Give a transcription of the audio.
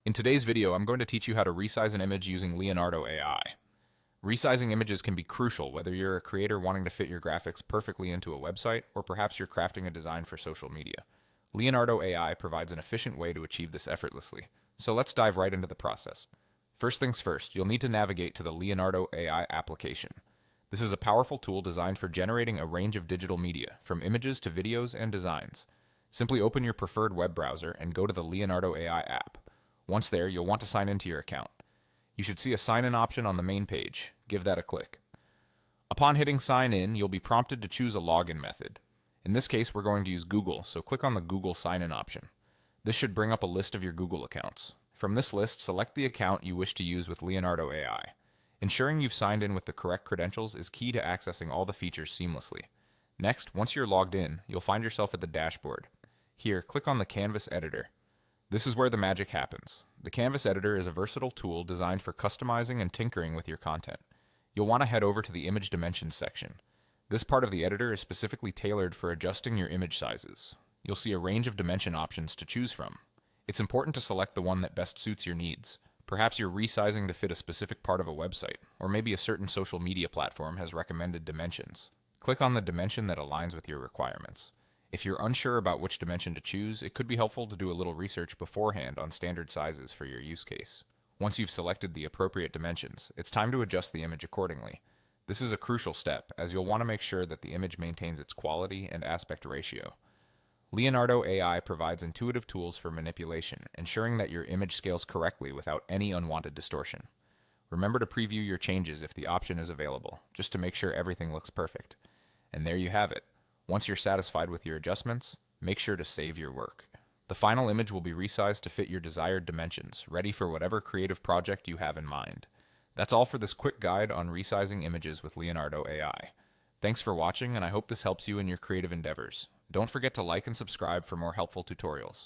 In today's video, I'm going to teach you how to resize an image using Leonardo AI. Resizing images can be crucial whether you're a creator wanting to fit your graphics perfectly into a website, or perhaps you're crafting a design for social media. Leonardo AI provides an efficient way to achieve this effortlessly. So let's dive right into the process. First things first, you'll need to navigate to the Leonardo AI application. This is a powerful tool designed for generating a range of digital media, from images to videos and designs. Simply open your preferred web browser and go to the Leonardo AI app. Once there, you'll want to sign into your account. You should see a sign-in option on the main page. Give that a click. Upon hitting sign in, you'll be prompted to choose a login method. In this case, we're going to use Google, so click on the Google sign-in option. This should bring up a list of your Google accounts. From this list, select the account you wish to use with Leonardo AI. Ensuring you've signed in with the correct credentials is key to accessing all the features seamlessly. Next, once you're logged in, you'll find yourself at the dashboard. Here, click on the Canvas editor. This is where the magic happens. The Canvas editor is a versatile tool designed for customizing and tinkering with your content. You'll want to head over to the Image Dimensions section. This part of the editor is specifically tailored for adjusting your image sizes. You'll see a range of dimension options to choose from. It's important to select the one that best suits your needs. Perhaps you're resizing to fit a specific part of a website, or maybe a certain social media platform has recommended dimensions. Click on the dimension that aligns with your requirements. If you're unsure about which dimension to choose, it could be helpful to do a little research beforehand on standard sizes for your use case. Once you've selected the appropriate dimensions, it's time to adjust the image accordingly. This is a crucial step, as you'll want to make sure that the image maintains its quality and aspect ratio. Leonardo AI provides intuitive tools for manipulation, ensuring that your image scales correctly without any unwanted distortion. Remember to preview your changes if the option is available, just to make sure everything looks perfect. And there you have it. Once you're satisfied with your adjustments, make sure to save your work. The final image will be resized to fit your desired dimensions, ready for whatever creative project you have in mind. That's all for this quick guide on resizing images with Leonardo AI. Thanks for watching, and I hope this helps you in your creative endeavors. Don't forget to like and subscribe for more helpful tutorials.